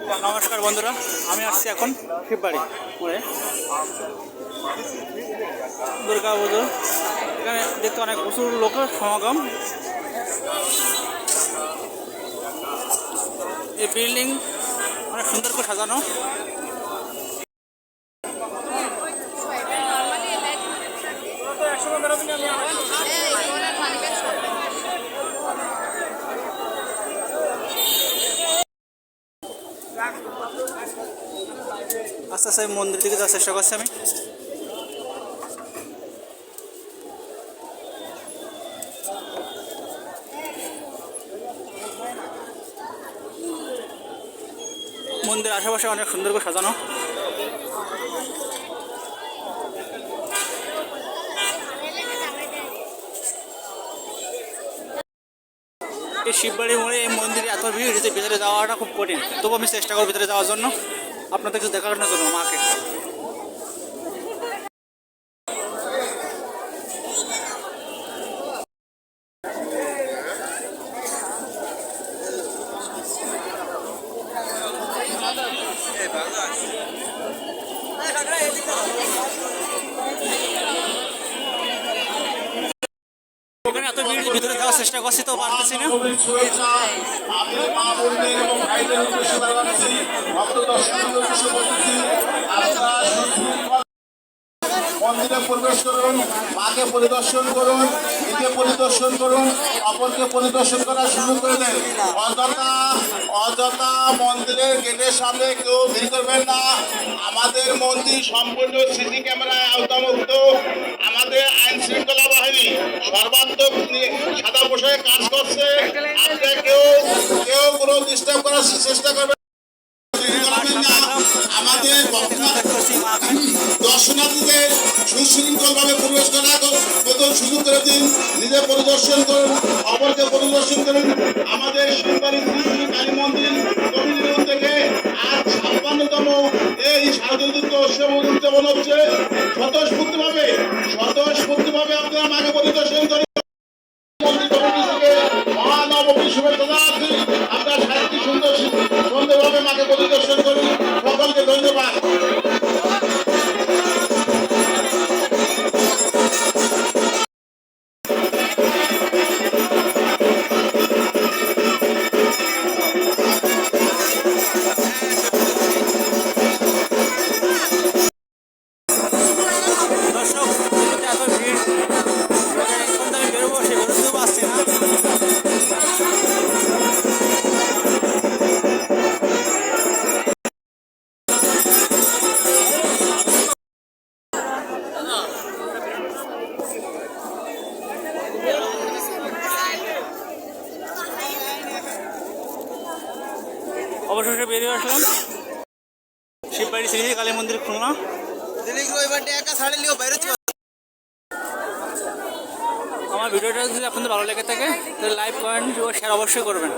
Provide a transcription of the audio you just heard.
নমস্কার বন্ধুরা, আমি আসছি এখন শিববাড়ি মোড়ে দুর্গা পুজো। এখানে দেখতে অনেক প্রচুর লোকের সমাগম। এই বিল্ডিং অনেক সুন্দর করে সাজানো। আস্তে আস্তে মন্দির দিকে যাওয়ার চেষ্টা করছি আমি। মন্দির আশেপাশে অনেক সুন্দর করে সাজানো। এই শিববাড়ি মোড়ে এই মন্দিরে এত ভিড় যে ভিতরে যাওয়াটা খুব কঠিন, তবু আমি চেষ্টা করব ভিতরে যাওয়ার জন্য, আপনাদের কিছু দেখানোর জন্য মাকে। ওখানে এত ভিড়, ভিতরে যাওয়ার চেষ্টা করছি তো পারতেছি না। মন্দিরে প্রবেশ করুন, মাকে পরিদর্শন করুন, নিজে পরিদর্শন করুন, অপরকে পরিদর্শন করার শুরু করে দেন। অযথা মন্দিরের গেটের সামনে কেউ ভিড় করবেন না। আমাদের মন্দির সম্পূর্ণ সিসি ক্যামেরায় আওতামুক্ত। আমাদের আইন শৃঙ্খলা বাহিনী সর্বাত্মক সাদা পোশাকে কাজ করছে। আপনারা কেউ কোনো ডিস্টার্ব করার চেষ্টা করবেন। আমাদের দর্শনার্থীদের সুশৃঙ্খলভাবে প্রবেশ করার সুযোগ করে দিন। নিজে পরিদর্শন করুন, অপরকে পরিদর্শন করুন। আমাদের শিববাড়ি কালী মন্দির কমিটির থেকে আজ 56তম এই শারদীয় উৎসব উদযাপন হচ্ছে। স্বতঃস্ফূর্তভাবে আপনারা মাকে পরিদর্শন করেন। মন্দির কমিটি থেকে মহানবমীর শুভেচ্ছা জানাচ্ছি। আপনারা সারাটি সুন্দরভাবে মাকে পরিদর্শন করুন। সকলকে ধন্যবাদ। অবশেষে বেরিয়ে আসলাম শিববাড়ি শ্রী কালী মন্দির খুলনা। আমার ভিডিওটা যদি আপনাদের ভালো লেগে থাকে তাহলে লাইক, কমেন্ট ও শেয়ার অবশ্যই করবেন।